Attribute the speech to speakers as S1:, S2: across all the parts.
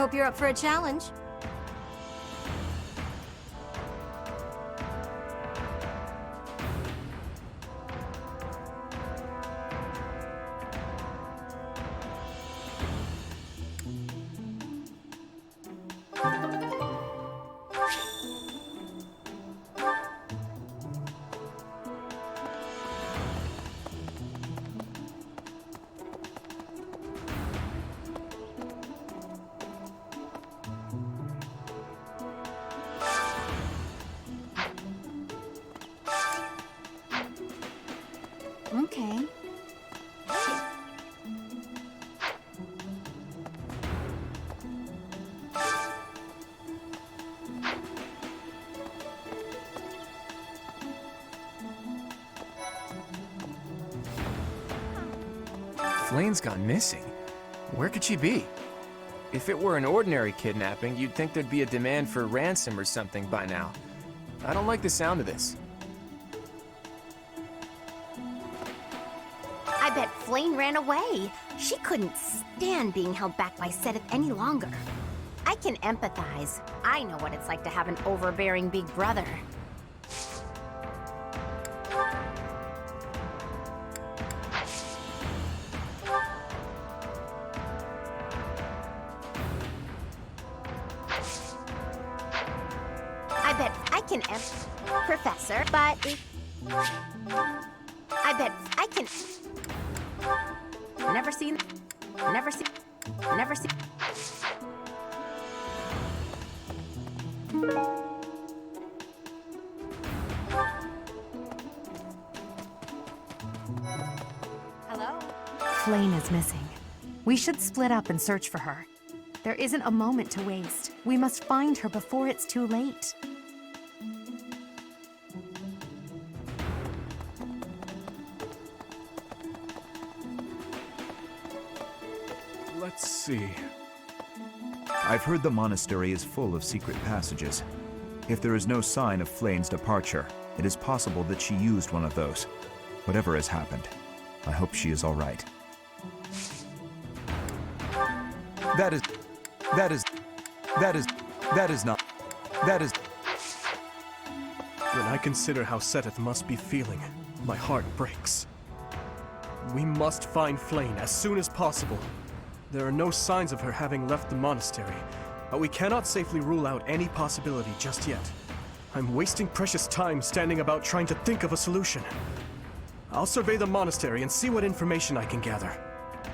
S1: hope you're up for a challenge. Okay.
S2: Flane's gone missing. Where could she be? If it were an ordinary kidnapping, you'd think there'd be a demand for ransom or something by now. I don't like the sound of this.
S1: I bet Flame ran away. She couldn't stand being held back by Seth any longer. I can empathize. I know what it's like to have an overbearing big brother. I bet I can Professor, but I bet I can never seen. Hello?
S3: Flame is missing. We should split up and search for her. There isn't a moment to waste. We must find her before it's too late.
S4: Let's see. I've heard the monastery is full of secret passages. If there is no sign of Flane's departure, it is possible that she used one of those. Whatever has happened, I hope she is all right. That is not.
S5: When I consider how Seteth must be feeling, my heart breaks. We must find Flane as soon as possible. There are no signs of her having left the monastery, but we cannot safely rule out any possibility just yet. I'm wasting precious time standing about trying to think of a solution. I'll survey the monastery and see what information I can gather.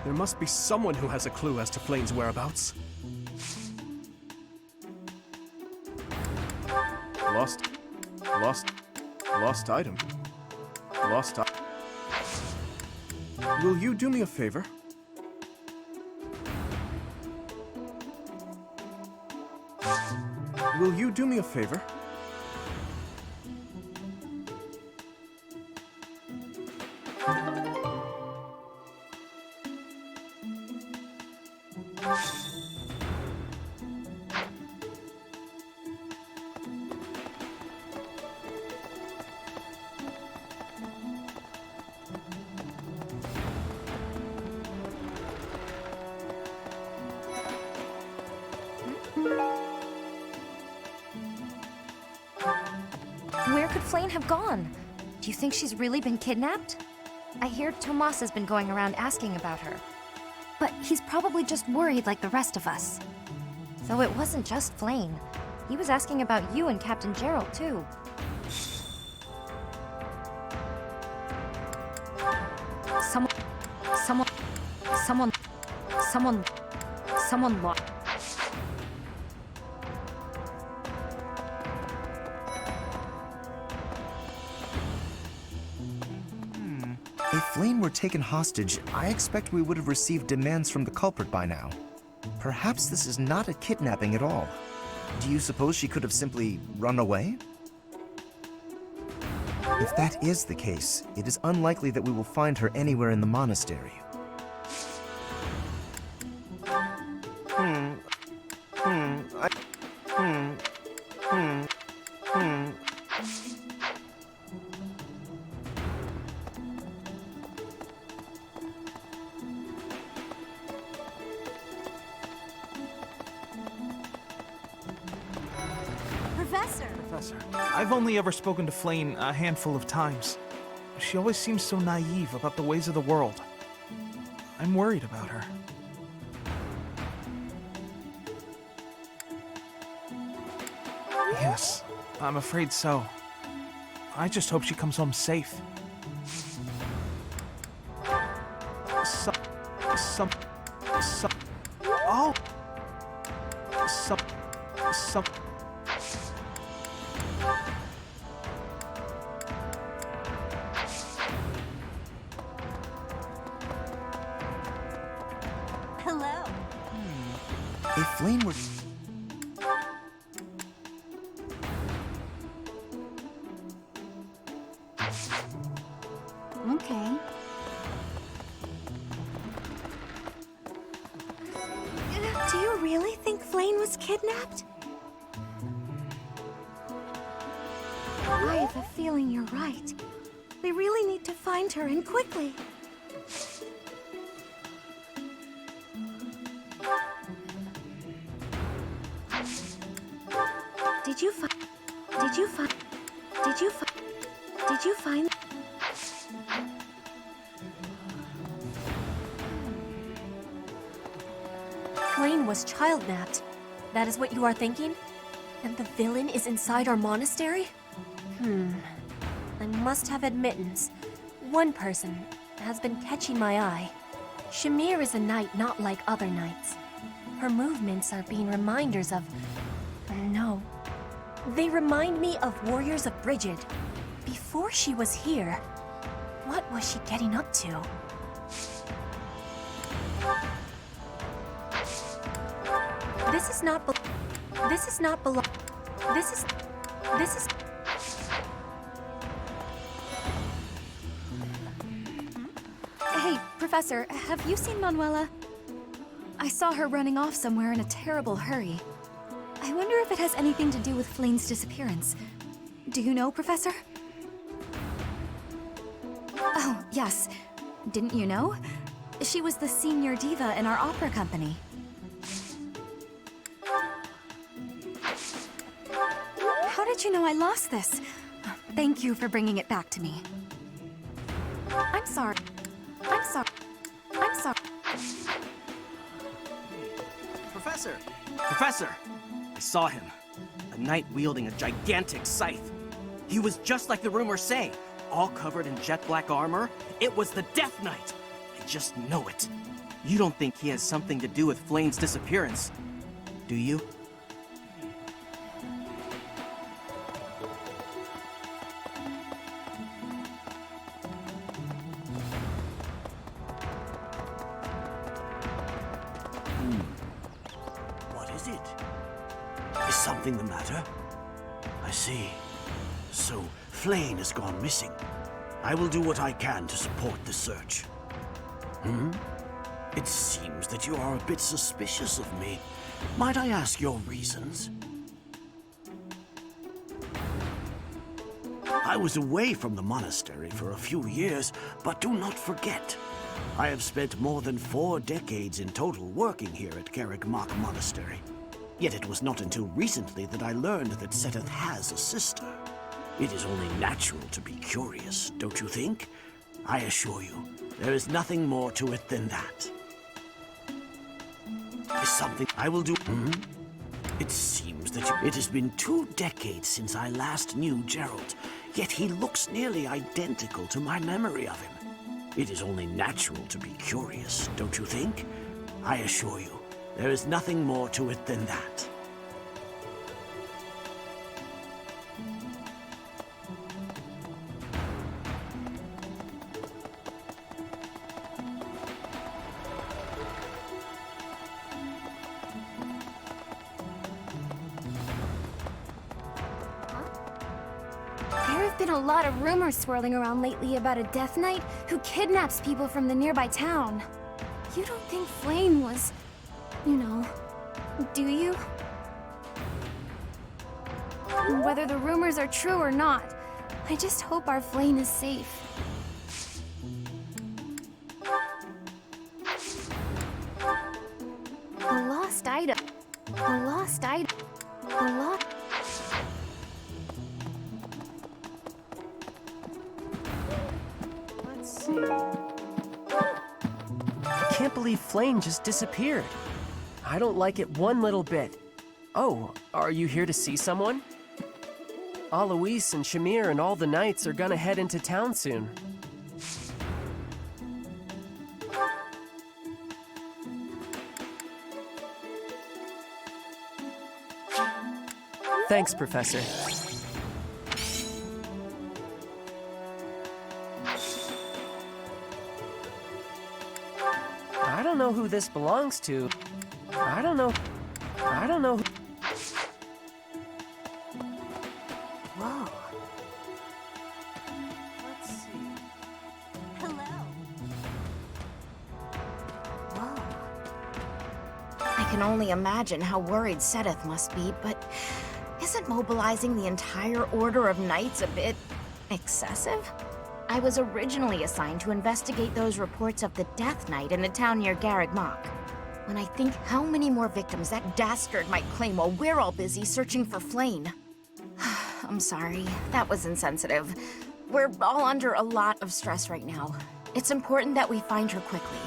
S5: There must be someone who has a clue as to Flane's whereabouts. Lost item. Will you do me a favor? Will you do me a favor?
S3: Where could Flame have gone? Do you think she's really been kidnapped? I hear Tomas has been going around asking about her. But he's probably just worried like the rest of us. Though it wasn't just Flame. He was asking about you and Captain Gerald, too. Someone lost.
S6: If Flame were taken hostage, I expect we would have received demands from the culprit by now. Perhaps this is not a kidnapping at all. Do you suppose she could have simply run away? If that is the case, it is unlikely that we will find her anywhere in the monastery.
S7: Professor. I've only ever spoken to Flane a handful of times. She always seems so naive about the ways of the world. I'm worried about her. Yes, I'm afraid so. I just hope she comes home safe.
S1: Hello.
S6: If Flane were...
S1: Okay. Do you really think Flane was kidnapped? I have a feeling you're right. We really need to find her, and quickly. Did you find...
S8: Flane was child-napped. That is what you are thinking? And the villain is inside our monastery? I must have admittance. One person has been catching my eye. Shamir is a knight not like other knights. Her movements are being reminders of... No. They remind me of warriors of Brigid. Before she was here, what was she getting up to? This is not
S3: Hey, Professor, have you seen Manuela? I saw her running off somewhere in a terrible hurry. I wonder if it has anything to do with Flane's disappearance. Do you know, Professor? Oh, yes. Didn't you know? She was the senior diva in our opera company. How did you know I lost this? Thank you for bringing it back to me. I'm sorry. I'm sorry.
S9: Professor! Professor! I saw him. A knight wielding a gigantic scythe. He was just like the rumors say, all covered in jet black armor. It was the Death Knight. I just know it. You don't think he has something to do with Flane's disappearance, do you?
S10: What is it? Is something the matter? I see. So, Flane has gone missing. I will do what I can to support the search. It seems that you are a bit suspicious of me. Might I ask your reasons? I was away from the monastery for a few years, but do not forget, I have spent more than 4 decades in total working here at Carrickmach Monastery. Yet it was not until recently that I learned that Seteth has a sister. It is only natural to be curious, don't you think? I assure you, there is nothing more to it than that. Is something I will do? It seems that it has been 2 decades since I last knew Gerald, yet he looks nearly identical to my memory of him. It is only natural to be curious, don't you think? I assure you, there is nothing more to it than that.
S3: There have been a lot of rumors swirling around lately about a Death Knight who kidnaps people from the nearby town. You don't think Flane was, you know, do you? Whether the rumors are true or not, I just hope our Flane is safe. A lost item. A lost item. A lost...
S11: I can't believe Flame just disappeared. I don't like it one little bit. Oh, are you here to see someone? Alois and Shamir and all the knights are gonna head into town soon. Thanks, Professor. I don't know who this belongs to. I don't know. Who...
S1: Whoa. Let's see. Hello. Whoa.
S12: I can only imagine how worried Sedith must be, but isn't mobilizing the entire Order of Knights a bit excessive? I was originally assigned to investigate those reports of the Death Knight in the town near Garreg Mach. When I think how many more victims that dastard might claim while we're all busy searching for Flayn. I'm sorry, that was insensitive. We're all under a lot of stress right now. It's important that we find her quickly.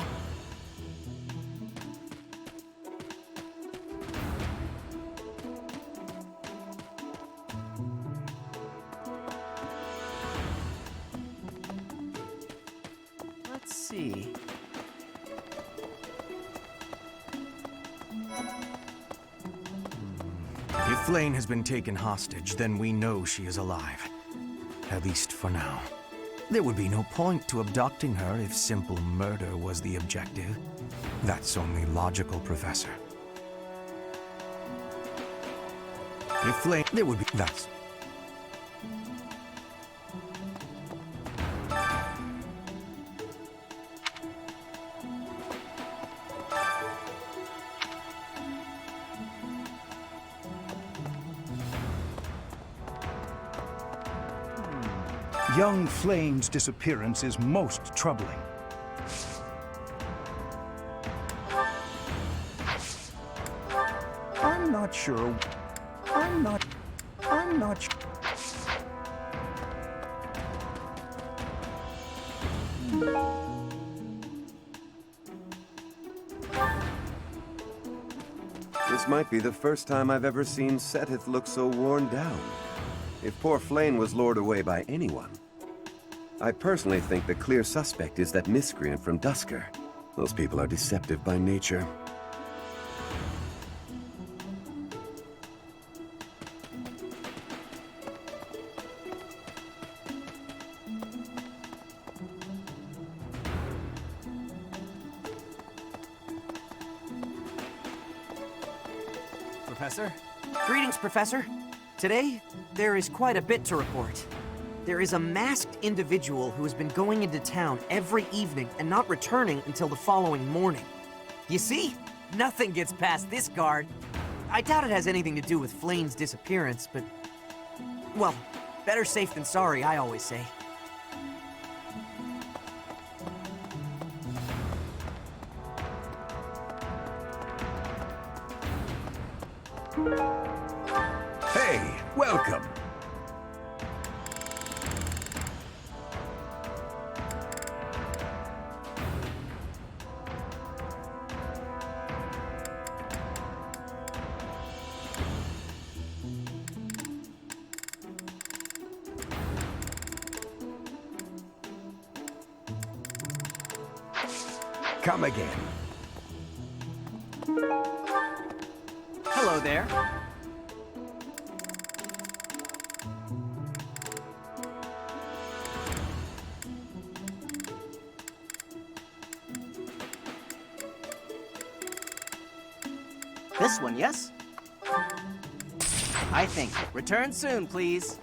S11: Let's see.
S13: If Flayn has been taken hostage, then we know she is alive. At least for now. There would be no point to abducting her if simple murder was the objective. That's only logical, Professor. If Flayn... there would be... that's...
S14: Young Flayn's disappearance is most troubling. I'm not sure. I'm not sure.
S15: This might be the first time I've ever seen Seteth look so worn down. If poor Flayn was lured away by anyone, I personally think the clear suspect is that miscreant from Dusker. Those people are deceptive by nature.
S9: Professor? Greetings, Professor. Today, there is quite a bit to report. There is a masked individual who has been going into town every evening and not returning until the following morning. You see? Nothing gets past this guard. I doubt it has anything to do with Flayn's disappearance, but... well, better safe than sorry, I always say.
S15: Hey, welcome. Come again.
S9: Hello there. This one, yes? I think. Return soon, please.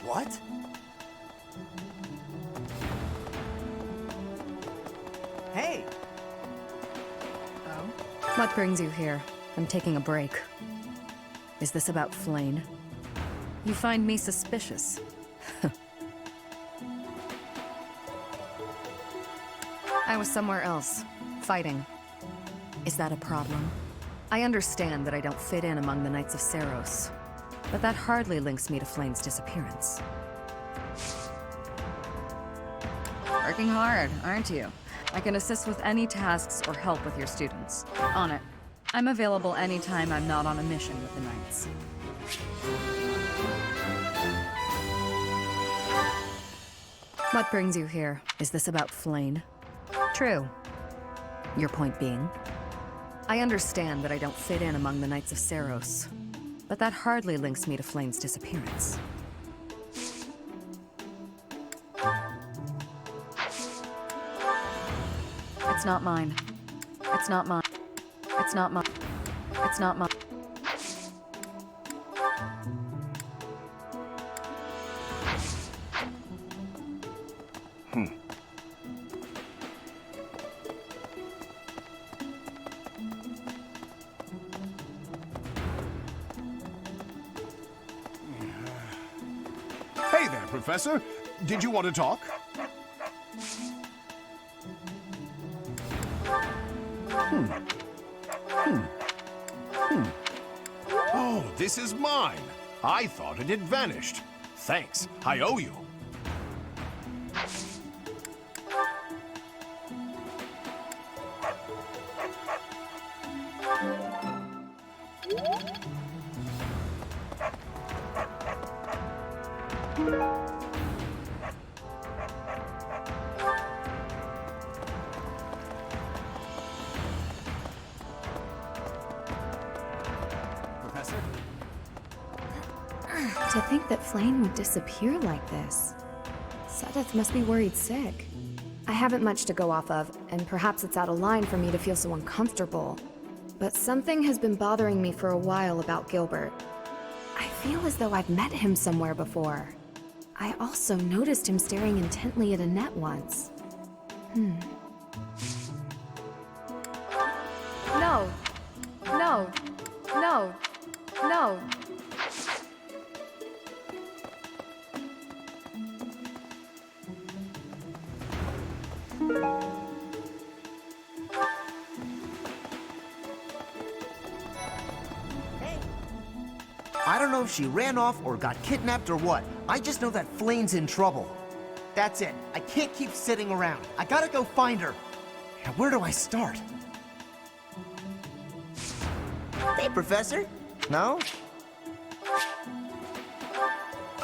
S9: What? Hey!
S16: What brings you here? I'm taking a break. Is this about Flayn? You find me suspicious. I was somewhere else, fighting. Is that a problem? I understand that I don't fit in among the Knights of Seiros. but that hardly links me to Flane's disappearance. Working hard, aren't you? I can assist with any tasks or help with your students. On it. I'm available anytime I'm not on a mission with the Knights. What brings you here? Is this about Flane? True. Your point being? I understand that I don't fit in among the Knights of Seiros, but that hardly links me to Flane's disappearance. It's not mine. It's not mine. It's not mine. It's not mine.
S17: Hey there, Professor. Did you want to talk? Oh, this is mine. I thought it had vanished. Thanks. I owe you.
S18: To think that Flane would disappear like this. Sedith must be worried sick. I haven't much to go off of, and perhaps it's out of line for me to feel so uncomfortable. But something has been bothering me for a while about Gilbert. I feel as though I've met him somewhere before. I also noticed him staring intently at Annette once. No! No! No! No!
S6: I don't know if she ran off or got kidnapped or what. I just know that Flane's in trouble. That's it. I can't keep sitting around. I gotta go find her. Now, where do I start? Hey, Professor. No?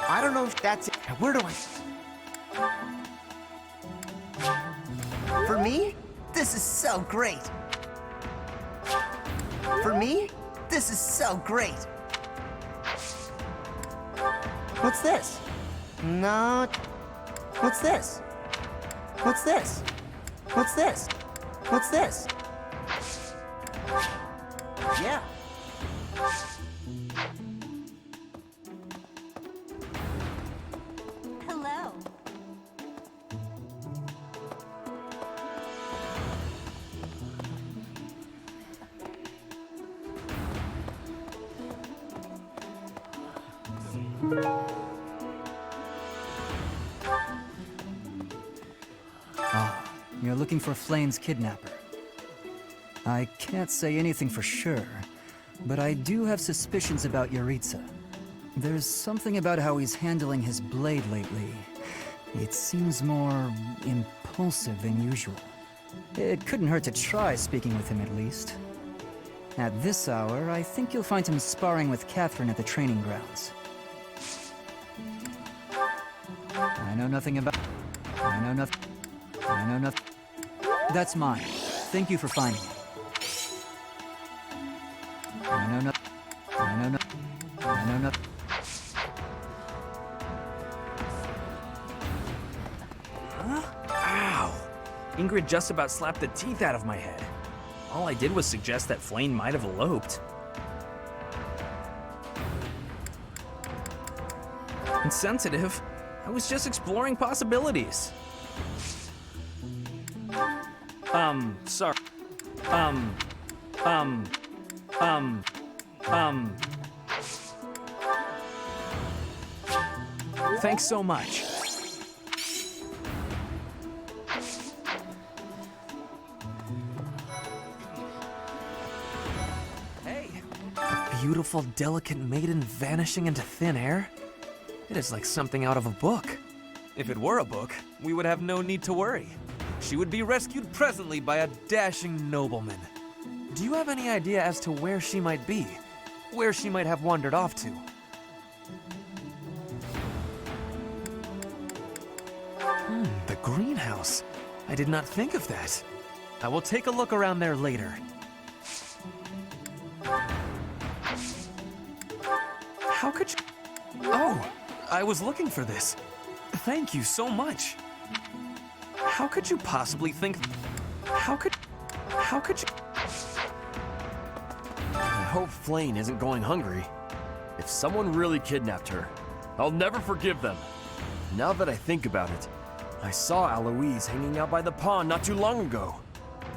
S6: I don't know if that's it. Now, where do I... For me? This is so great. For me? This is so great. What's this? No. What's this? What's this? What's this? What's this? Yeah.
S1: Hello.
S19: You're looking for Flane's kidnapper. I can't say anything for sure, but I do have suspicions about Yaritza. There's something about how he's handling his blade lately. It seems more impulsive than usual. It couldn't hurt to try speaking with him at least. At this hour, I think you'll find him sparring with Catherine at the training grounds. I know nothing about... I know nothing... That's mine. Thank you for finding it. I know nothing...
S9: Ow! Ingrid just about slapped the teeth out of my head. All I did was suggest that Flane might have eloped. Insensitive. I was just exploring possibilities. Sorry. Thanks so much.
S20: beautiful, delicate maiden vanishing into thin air? It is like something out of a book. If it were a book, we would have no need to worry. She would be rescued presently by a dashing nobleman. Do you have any idea as to where she might be? Where she might have wandered off to? The greenhouse. I did not think of that. I will take a look around there later. How could you... Oh, I was looking for this. Thank you so much. How could you possibly think... How could you...
S21: I hope Flane isn't going hungry. If someone really kidnapped her, I'll never forgive them. Now that I think about it, I saw Alois hanging out by the pond not too long ago.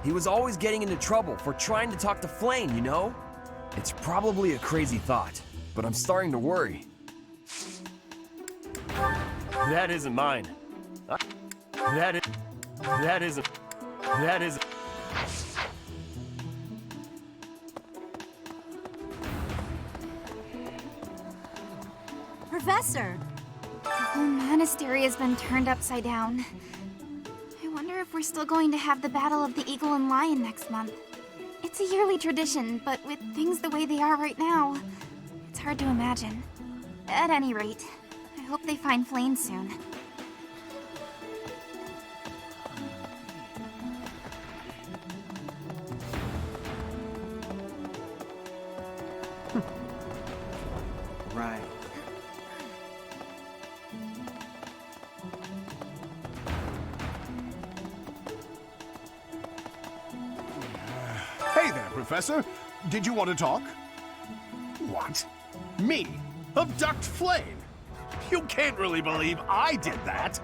S21: He was always getting into trouble for trying to talk to Flane, you know? It's probably a crazy thought, but I'm starting to worry. That isn't mine. That isn't...
S3: Professor! The whole monastery has been turned upside down. I wonder if we're still going to have the Battle of the Eagle and Lion next month. It's a yearly tradition, but with things the way they are right now, it's hard to imagine. At any rate, I hope they find Flane soon.
S9: Right.
S17: Hey there, Professor. Did you want to talk? What? Me? Abduct Flane? You can't really believe I did that.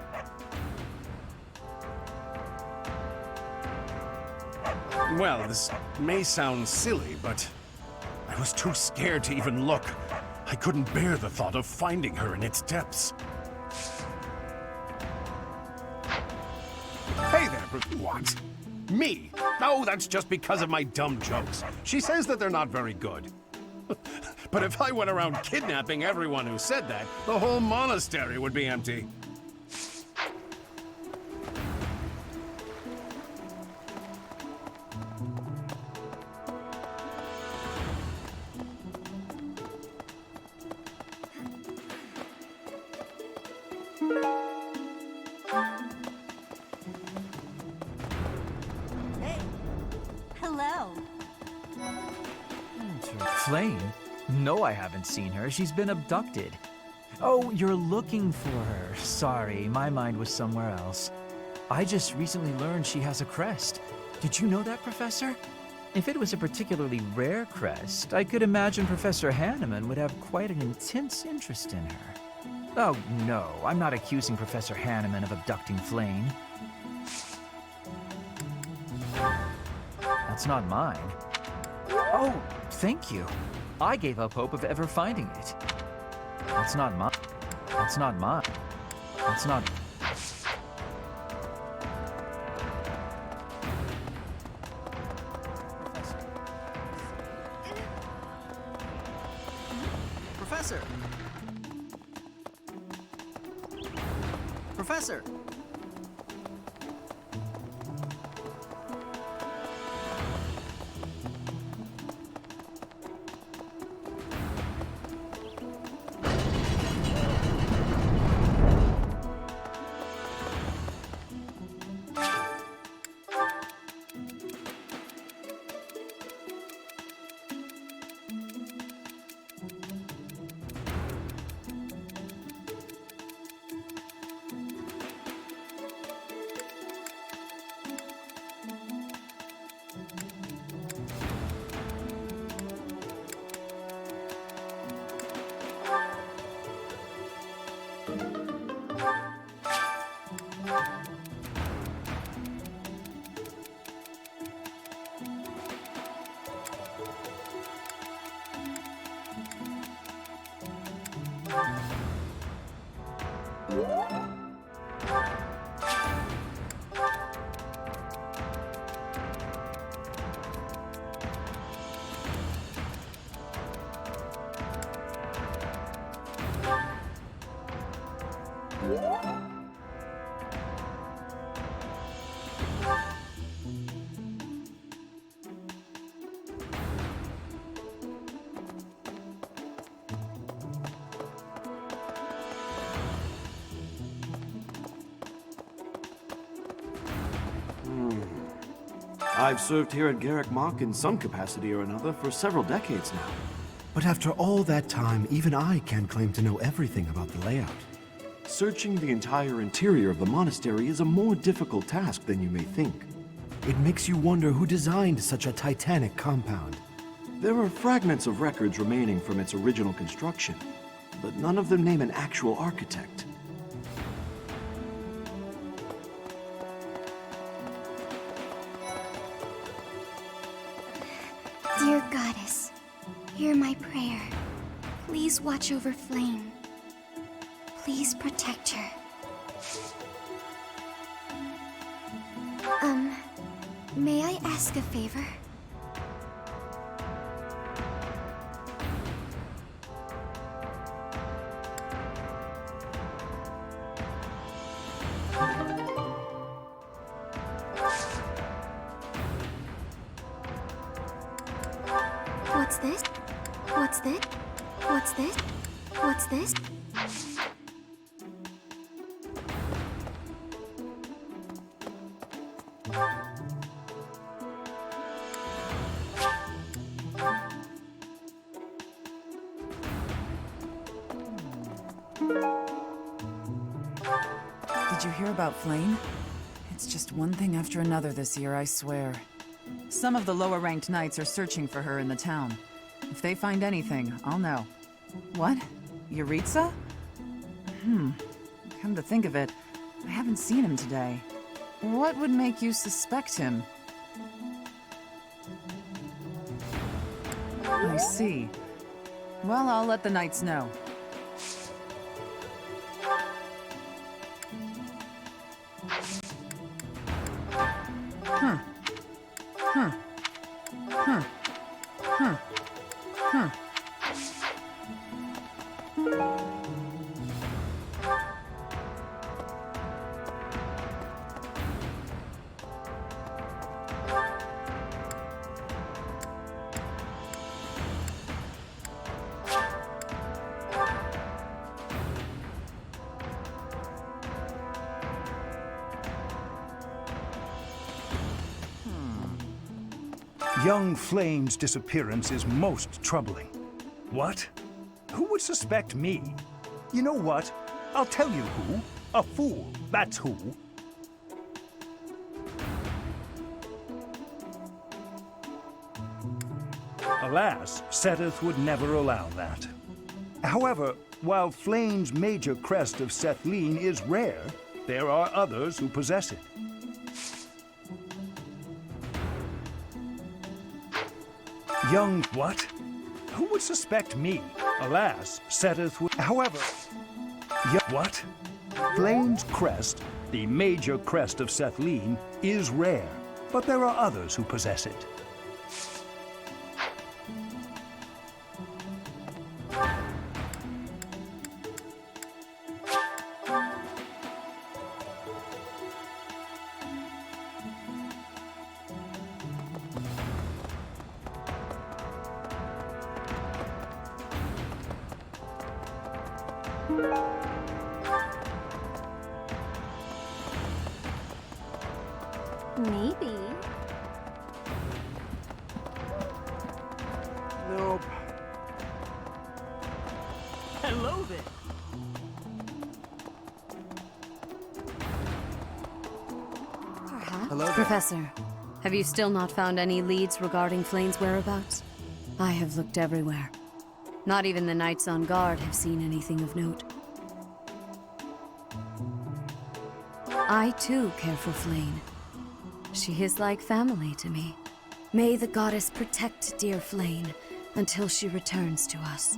S17: Well, this may sound silly, but I was too scared to even look. I couldn't bear the thought of finding her in its depths. Hey there, what? Me? Oh, that's just because of my dumb jokes. She says that they're not very good. But if I went around kidnapping everyone who said that, the whole monastery would be empty.
S1: Hello.
S22: Flane? No, I haven't seen her. She's been abducted. Oh, you're looking for her. Sorry, my mind was somewhere else. I just recently learned she has a crest. Did you know that, Professor? If it was a particularly rare crest, I could imagine Professor Hanneman would have quite an intense interest in her. Oh, no, I'm not accusing Professor Hanneman of abducting Flane. That's not mine. Oh, thank you. I gave up hope of ever finding it. That's not mine. That's not mine. That's not...
S9: Professor! Professor!
S10: I've served here at Garrick Mach in some capacity or another for several decades now.
S2: But after all that time, even I can't claim to know everything about the layout.
S10: Searching the entire interior of the monastery is a more difficult task than you may think.
S2: It makes you wonder who designed such a titanic compound.
S10: There are fragments of records remaining from its original construction, but none of them name an actual architect.
S4: Dear Goddess, hear my prayer. Please watch over Flame. Please protect her. May I ask a favor? What's this? What's this? What's this? What's this?
S23: Did you hear about Flame? It's just one thing after another this year, I swear. Some of the lower-ranked knights are searching for her in the town. If they find anything, I'll know. What? Yuritsa? Come to think of it, I haven't seen him today. What would make you suspect him? I see. Well, I'll let the knights know.
S14: Young Flame's disappearance is most troubling. What? Who would suspect me? You know what? I'll tell you who. A fool, that's who. Alas, Seteth would never allow that. However, while Flame's major crest of Sethlene is rare, there are others who possess it. Young what? Who would suspect me? Alas, Seteth would. However, what? Flame's crest, the major crest of Sethlene, is rare, but there are others who possess it.
S1: Maybe.
S21: Nope.
S9: Hello there.
S16: Perhaps?
S21: Hello there.
S16: Professor, have you still not found any leads regarding Flame's whereabouts? I have looked everywhere. Not even the knights on guard have seen anything of note. I too care for Flame. She is like family to me. May the goddess protect dear Flame until she returns to us.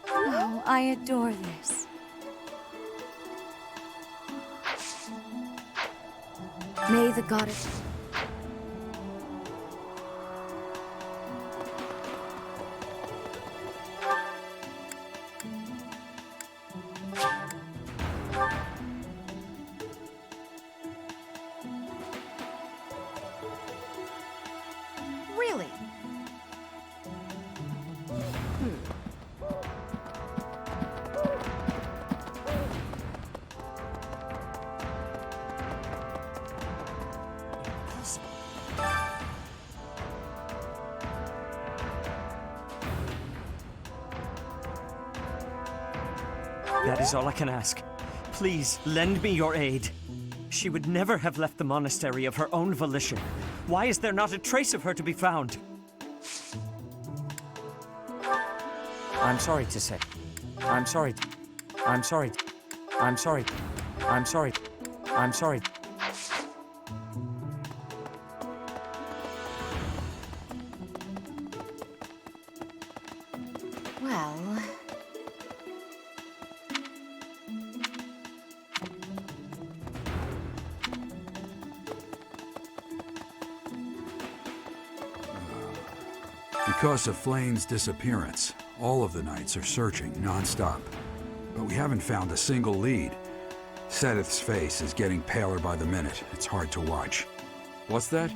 S16: Oh, I adore this. May the goddess...
S1: Really?
S5: That is all I can ask. Please, lend me your aid. She would never have left the monastery of her own volition. Why is there not a trace of her to be found?
S20: I'm sorry to say. I'm sorry. I'm sorry. I'm sorry. I'm sorry. I'm sorry.
S12: Well...
S7: Because of Flane's disappearance, all of the knights are searching non-stop. But we haven't found a single lead. Seteth's face is getting paler by the minute. It's hard to watch. What's that?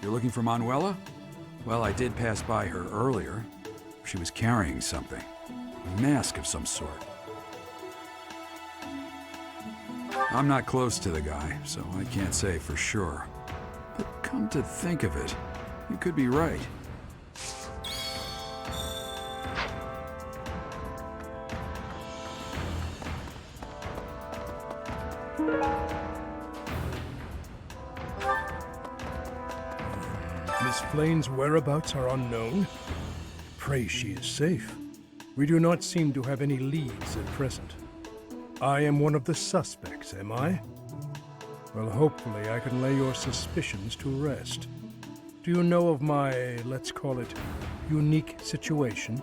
S7: You're looking for Manuela? Well, I did pass by her earlier. She was carrying something. A mask of some sort. I'm not close to the guy, so I can't say for sure. But come to think of it, you could be right.
S8: Miss Flane's whereabouts are unknown. Pray she is safe. We do not seem to have any leads at present. I am one of the suspects, am I? Well, hopefully I can lay your suspicions to rest. Do you know of my, let's call it, unique situation?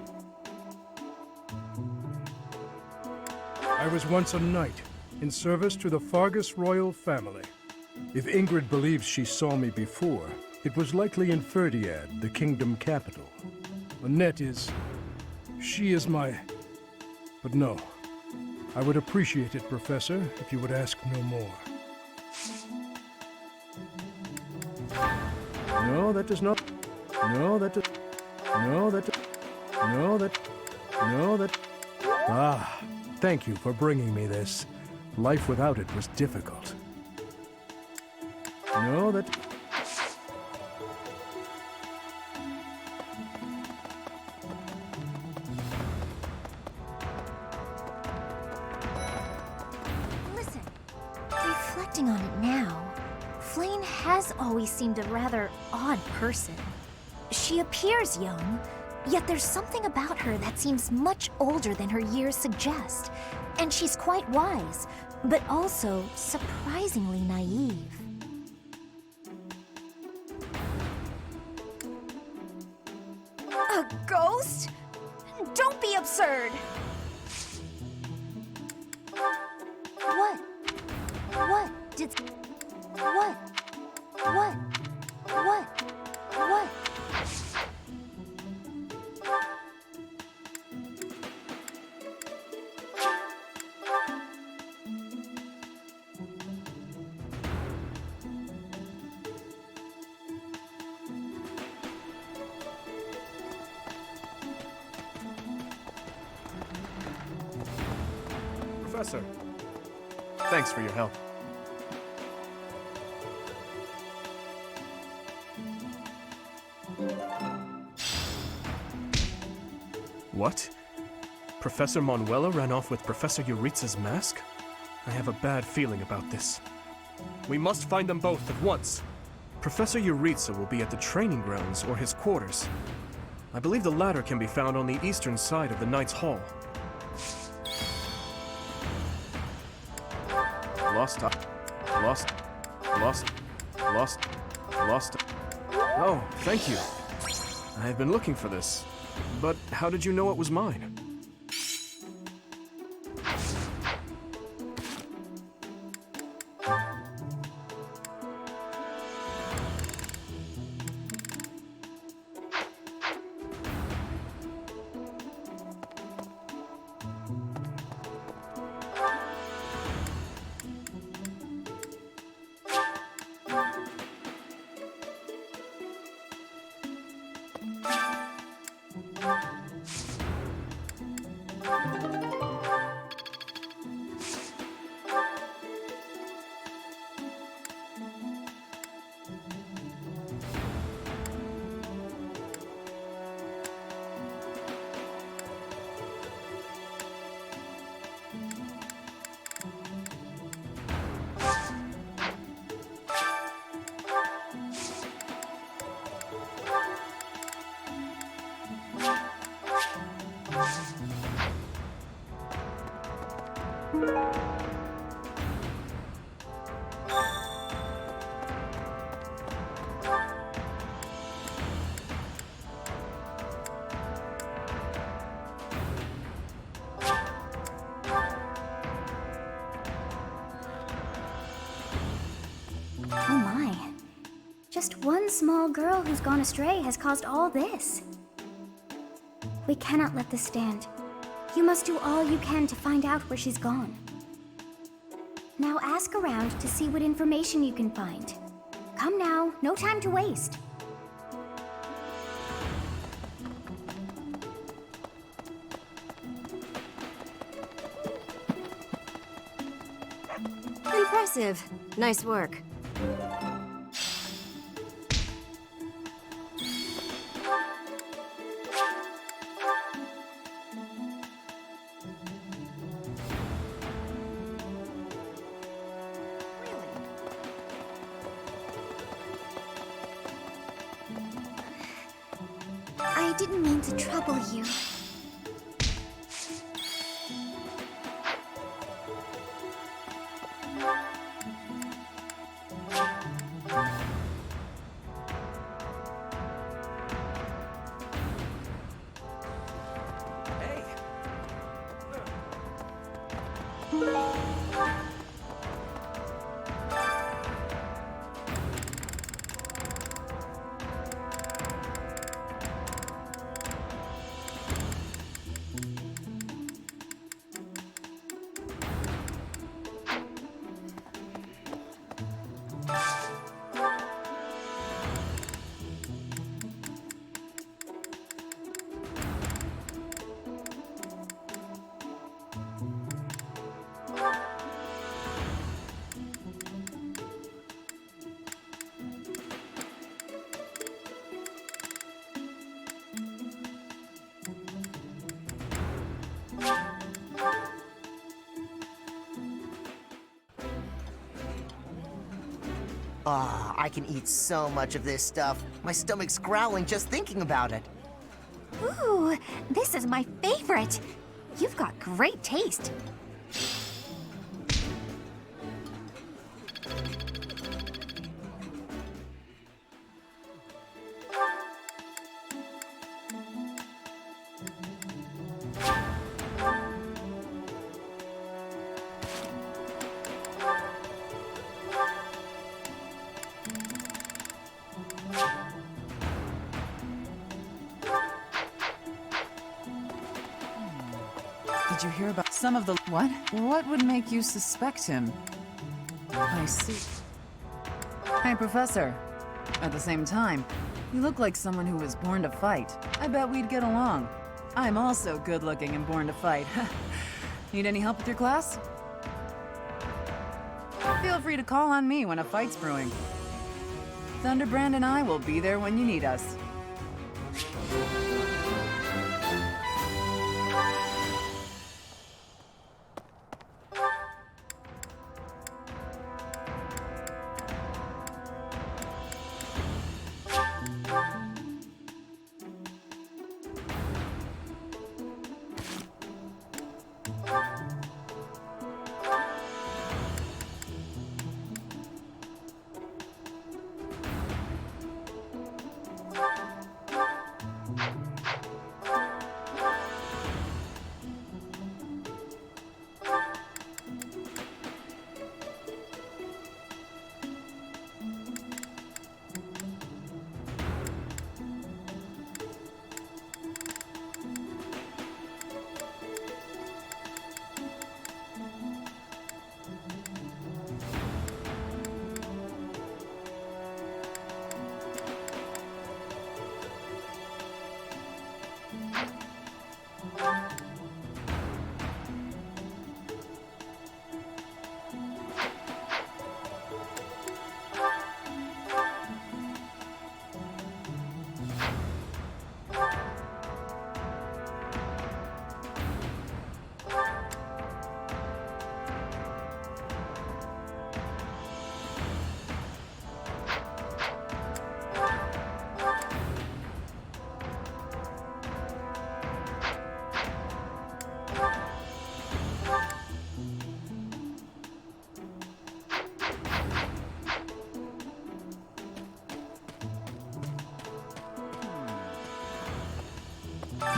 S8: I was once a knight, in service to the Fargus royal family. If Ingrid believes she saw me before, it was likely in Ferdiad, the kingdom capital. Annette is... she is my... But no. I would appreciate it, Professor, if you would ask no more. No, that does not... No, that does... No, that... No, that... No, that... Ah, thank you for bringing me this. Life without it was difficult. No, that...
S1: Listen, reflecting on it now, Flane has always seemed a rather odd person. She appears young, yet there's something about her that seems much older than her years suggest. And she's quite wise, but also surprisingly naive.
S3: A ghost? Don't be absurd!
S1: What? What did... What? What? What? What?
S21: Professor, thanks for your help. What? Professor Manuela ran off with Professor Euritsa's mask? I have a bad feeling about this. We must find them both at once. Professor Euritsa will be at the training grounds or his quarters. I believe the latter can be found on the eastern side of the Knight's Hall. Lost. Oh, thank you. I have been looking for this. But how did you know it was mine?
S4: Oh my. Just one small girl who's gone astray has caused all this. We cannot let this stand. You must do all you can to find out where she's gone. Now ask around to see what information you can find. Come now, no time to waste.
S3: Impressive. Nice work.
S4: I didn't mean to trouble you.
S6: Ah, I can eat so much of this stuff. My stomach's growling just thinking about it.
S3: Ooh, this is my favorite. You've got great taste.
S23: Did you hear about some of the... What? What would make you suspect him? I see. Hey, Professor. At the same time, you look like someone who was born to fight. I bet we'd get along. I'm also good-looking and born to fight. Need any help with your class? Feel free to call on me when a fight's brewing. Thunderbrand and I will be there when you need us.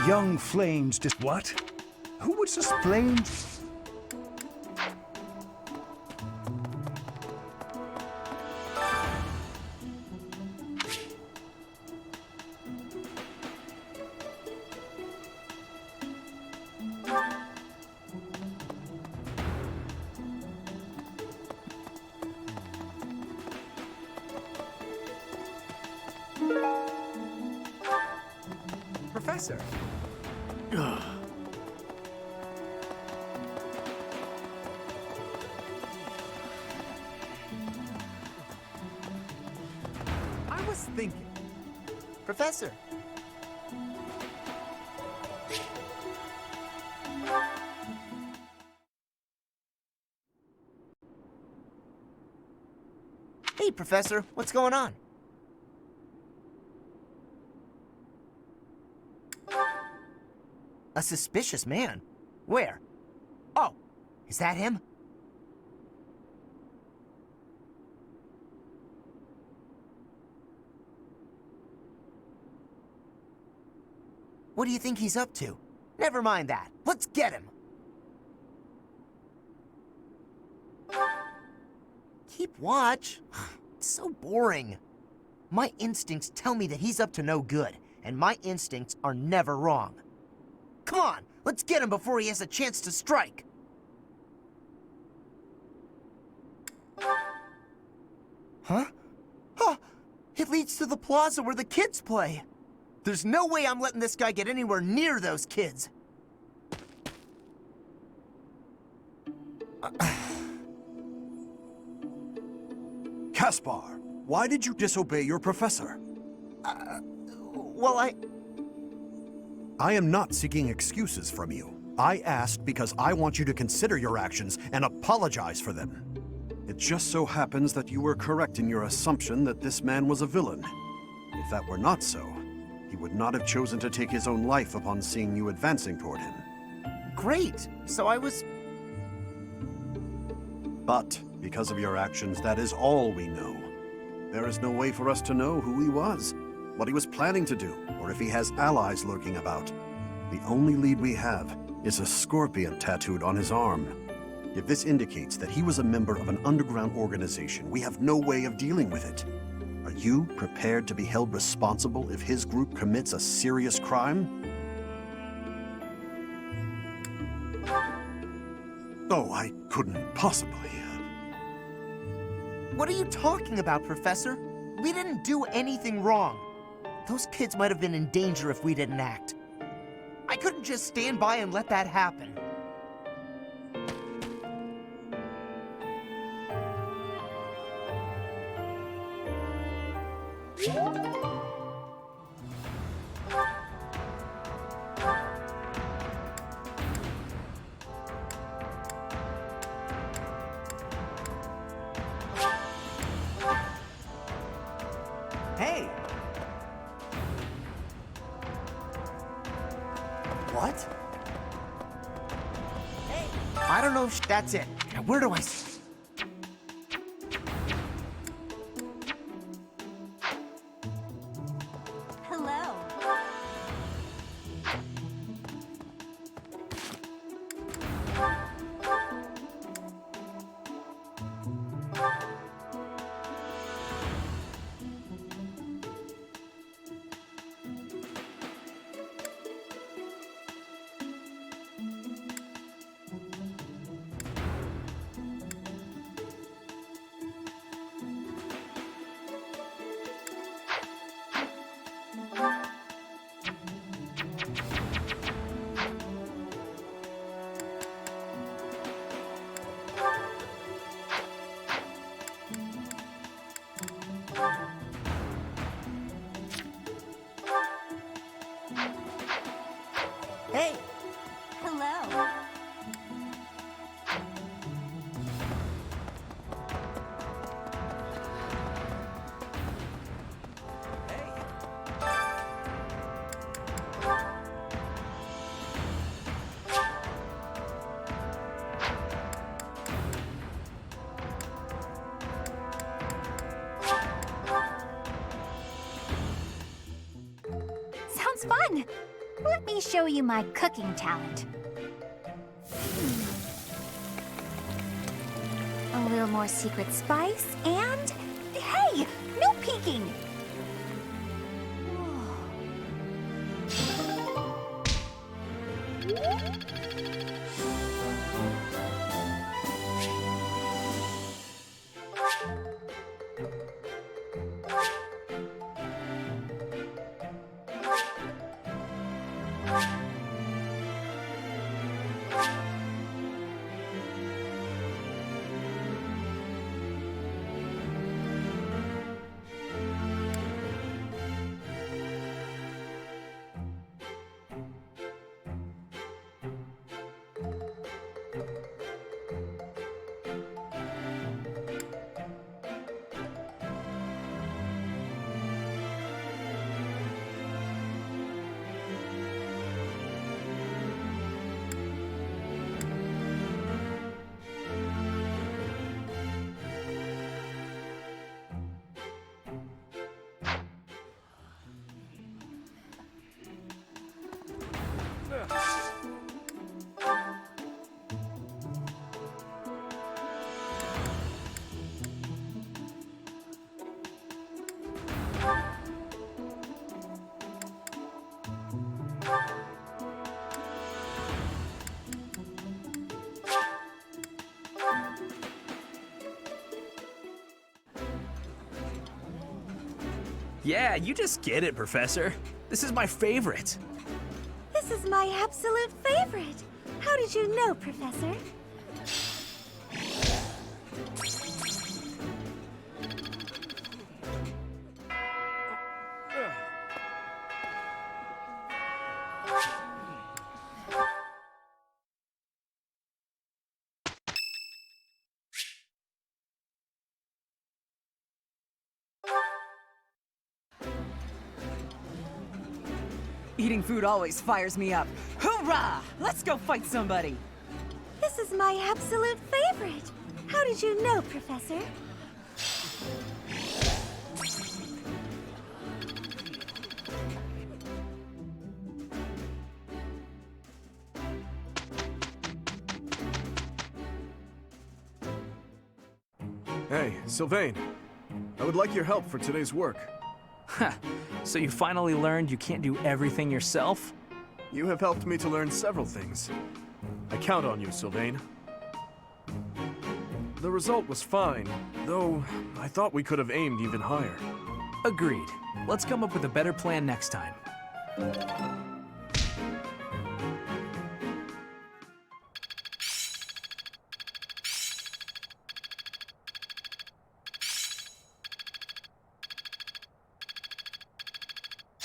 S14: Young Flame's what? Who would Flame?
S20: Professor. I was thinking.
S6: Professor. Hey, Professor, what's going on? A suspicious man? Where? Oh, is that him? What do you think he's up to? Never mind that. Let's get him. Keep watch? It's so boring. My instincts tell me that he's up to no good, and my instincts are never wrong. Come on, let's get him before he has a chance to strike. Huh? Huh! It leads to the plaza where the kids play. There's no way I'm letting this guy get anywhere near those kids.
S2: Caspar, why did you disobey your professor?
S6: Well,
S2: I am not seeking excuses from you. I asked because I want you to consider your actions and apologize for them. It just so happens that you were correct in your assumption that this man was a villain. If that were not so, he would not have chosen to take his own life upon seeing you advancing toward him.
S6: Great! So I was...
S2: But, because of your actions, that is all we know. There is no way for us to know who he was, what he was planning to do, or if he has allies lurking about. The only lead we have is a scorpion tattooed on his arm. If this indicates that he was a member of an underground organization, we have no way of dealing with it. Are you prepared to be held responsible if his group commits a serious crime? Oh, I couldn't possibly.
S6: What are you talking about, Professor? We didn't do anything wrong. Those kids might have been in danger if we didn't act. I couldn't just stand by and let that happen.
S9: Hey!
S6: What? Hey! I don't know if that's it. Now, where do I...
S1: Hello.
S6: Hey!
S1: Hello. Sounds fun! Let me show you my cooking talent. A little more secret spice, and... Hey! No peeking!
S20: Yeah, you just get it, Professor. This is my favorite.
S11: This is my absolute favorite. How did you know, Professor?
S23: Eating food always fires me up. Hoorah! Let's go fight somebody!
S11: This is my absolute favorite. How did you know, Professor?
S13: Hey, Sylvain. I would like your help for today's work.
S20: Ha! So you finally learned you can't do everything yourself?
S13: You have helped me to learn several things. I count on you, Sylvain. The result was fine, though I thought we could have aimed even higher.
S20: Agreed. Let's come up with a better plan next time.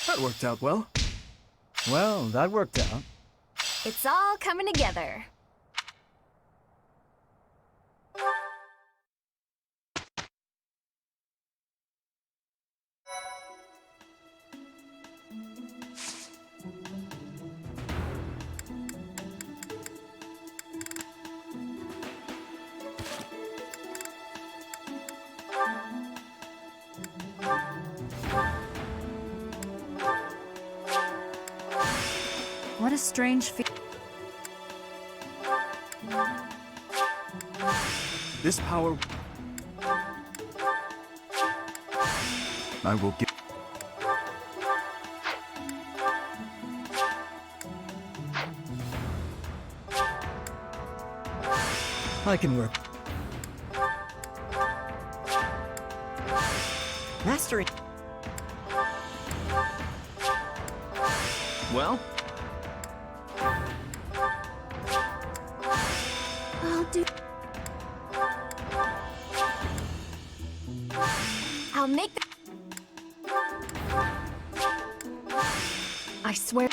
S13: That worked out well.
S19: Well, that worked out.
S1: It's all coming together.
S18: What a strange
S13: This power... I will get...
S19: I can work.
S20: Mastery. Well?
S11: I'll do...
S1: I'll make the...
S18: I swear.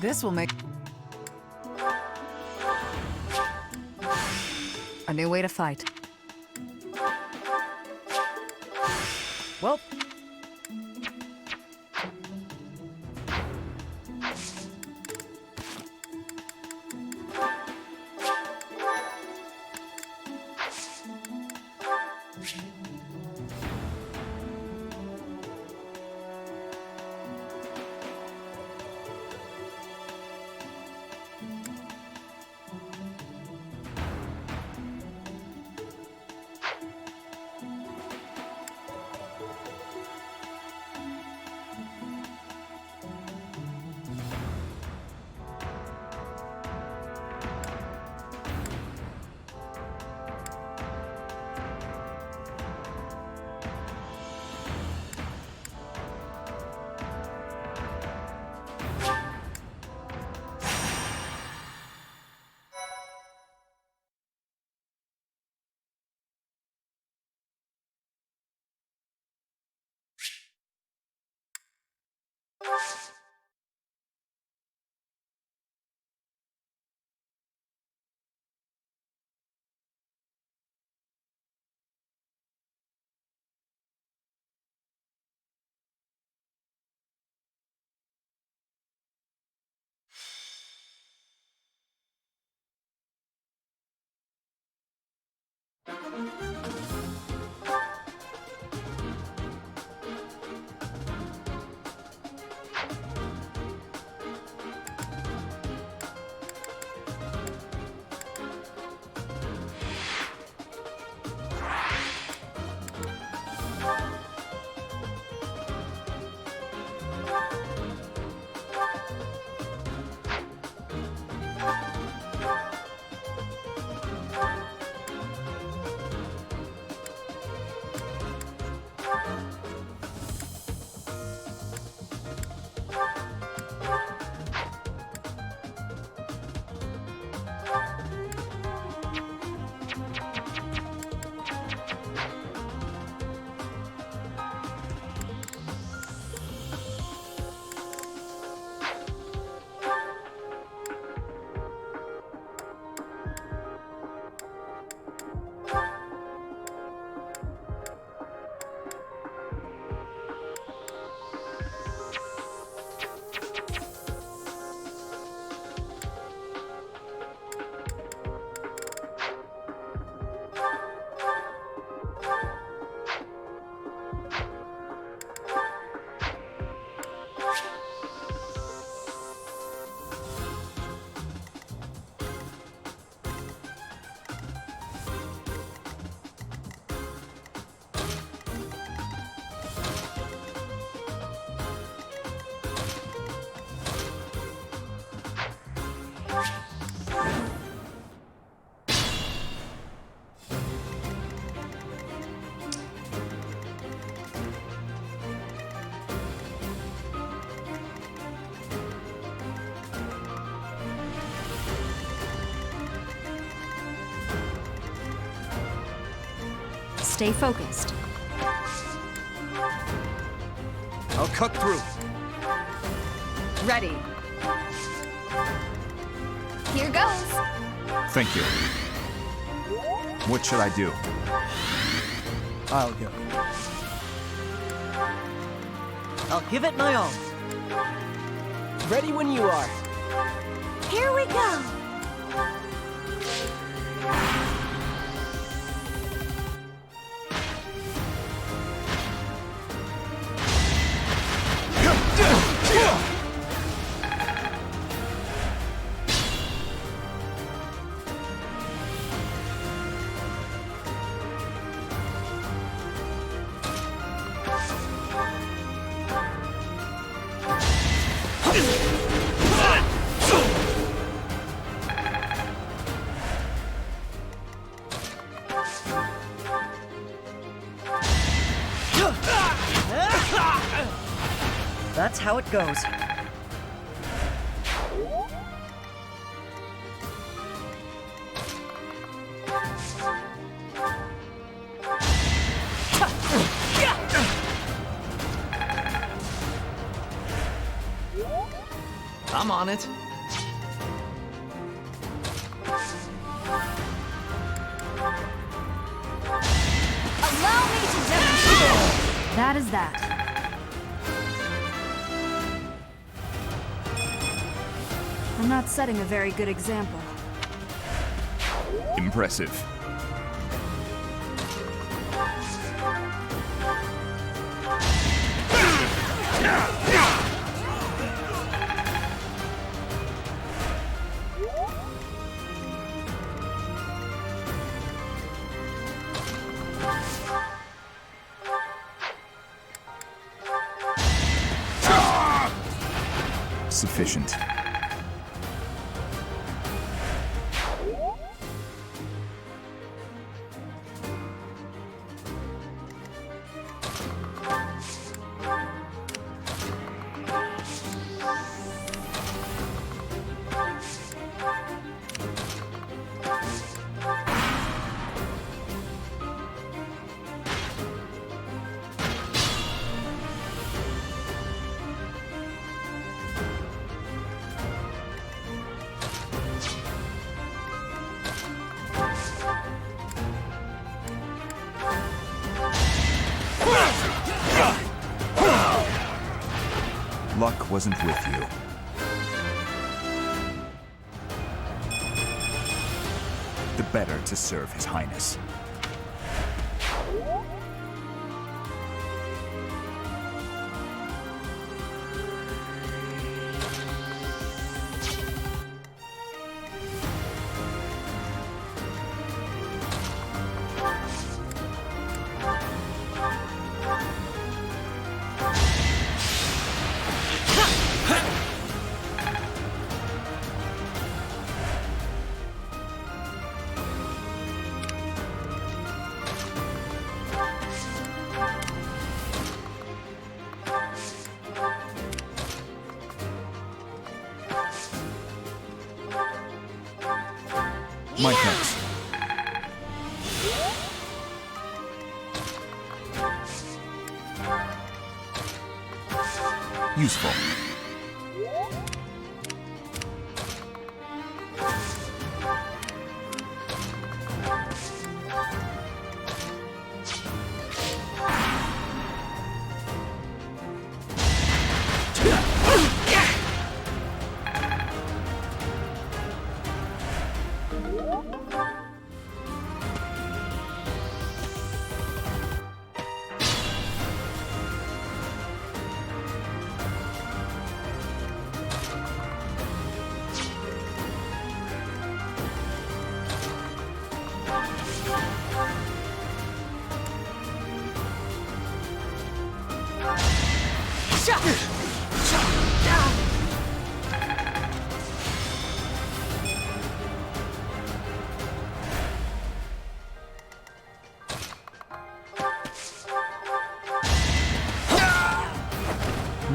S23: This will make
S16: A new way to fight.
S20: Well...
S1: Stay focused.
S13: I'll cut through.
S18: Ready.
S3: Here goes.
S15: Thank you. What should I do?
S13: I'll go.
S9: I'll give it my all. Ready when you are.
S11: Here we go.
S9: That's how it goes.
S20: I'm on it.
S1: Allow me to demonstrate. That is that. I'm not setting a very good example.
S15: Sufficient. Luck wasn't with you. The better to serve His Highness. My thanks. Useful.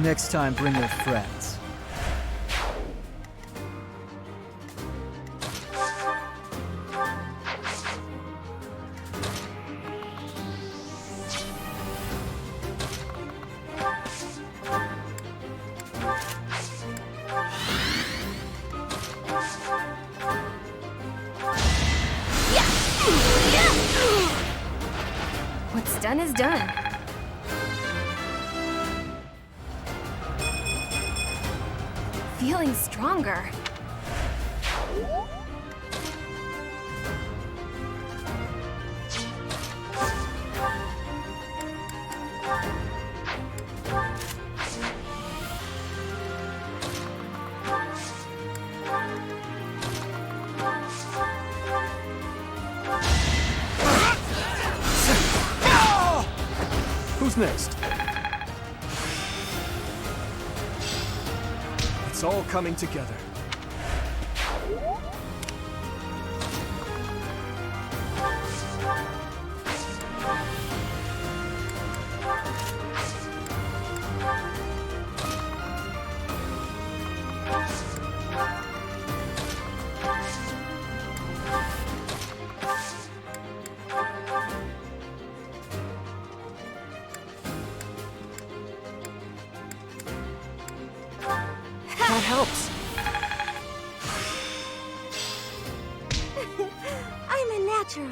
S19: Next time, bring your friends.
S3: What's done is done. Feeling stronger.
S13: Who's next? It's all coming together.
S3: That helps.
S11: I'm a natural.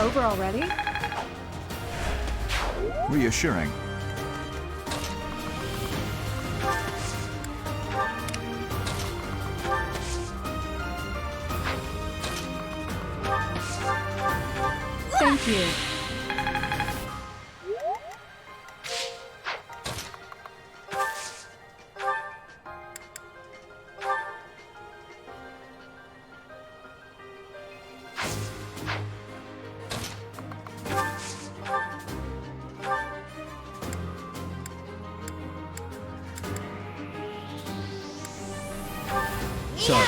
S18: Over already?
S15: Reassuring.
S18: Thank you.
S14: Sorry.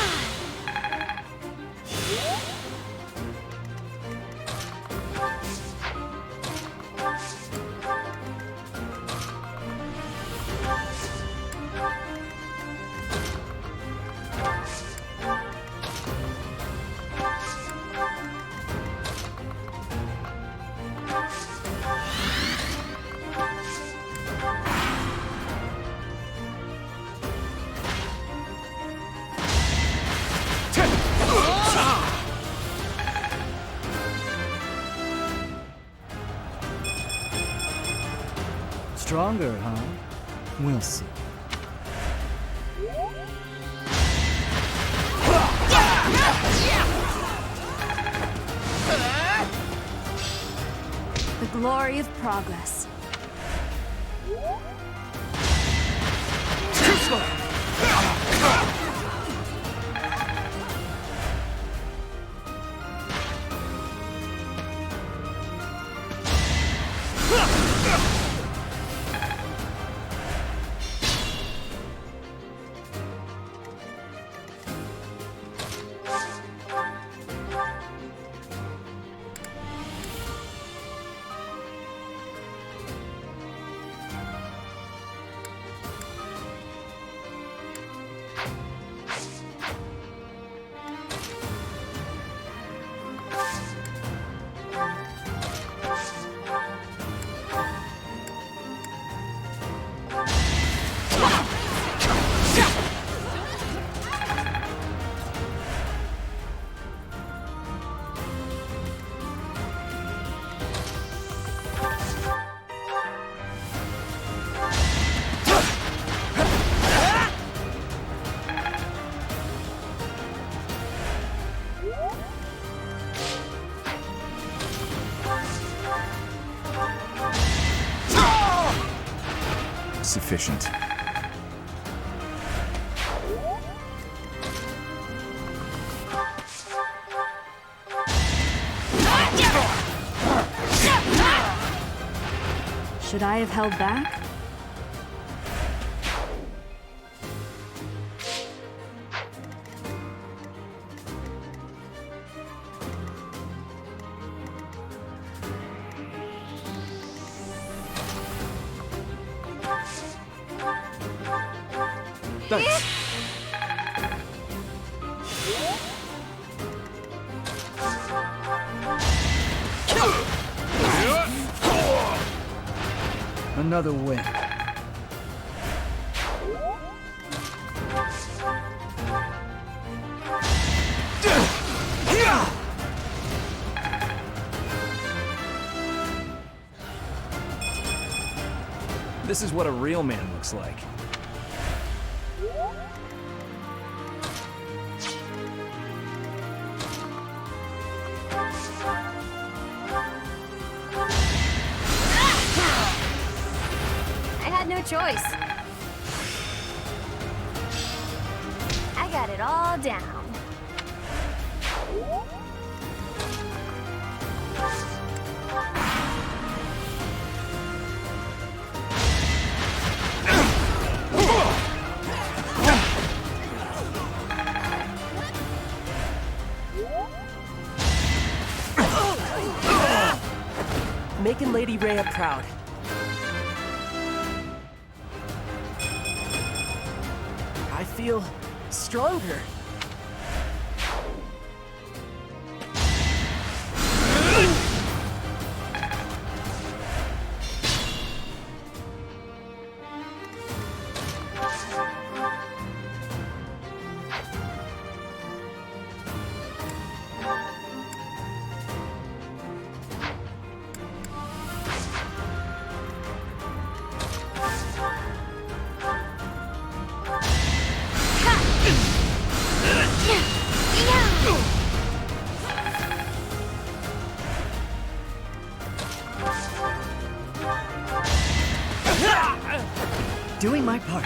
S14: Stronger, huh? We'll see.
S1: The glory of progress.
S15: Sufficient.
S1: Should I have held back?
S13: Thanks.
S14: Another win.
S13: This is what a real man looks like.
S1: I had no choice. I got it all down.
S9: Making Lady Rhea proud. I feel stronger.
S5: my part.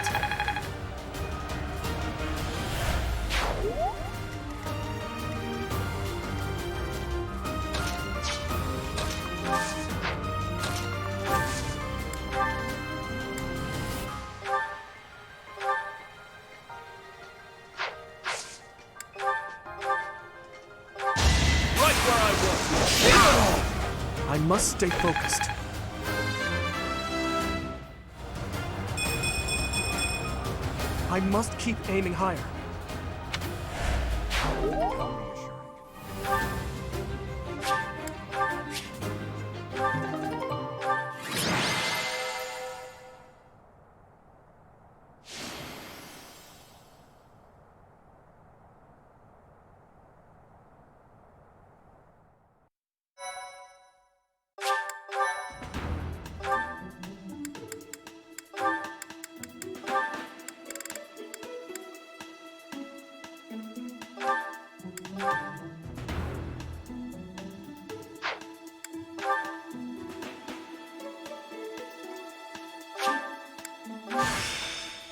S13: Right where I want you. I must stay focused. I must keep aiming higher.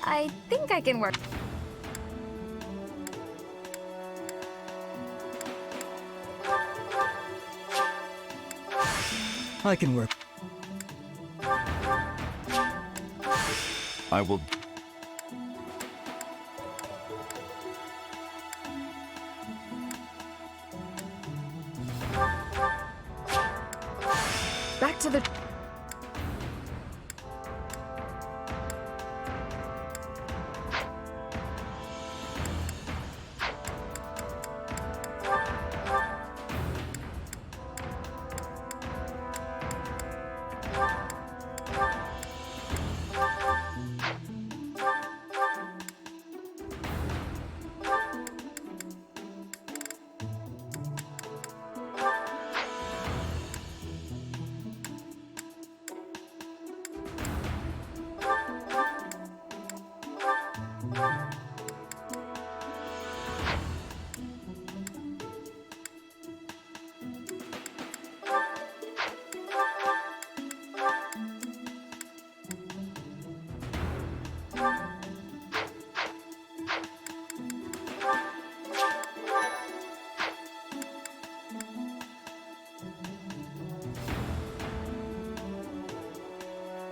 S3: I think I can work.
S19: I can work.
S15: I will.
S18: Back to the...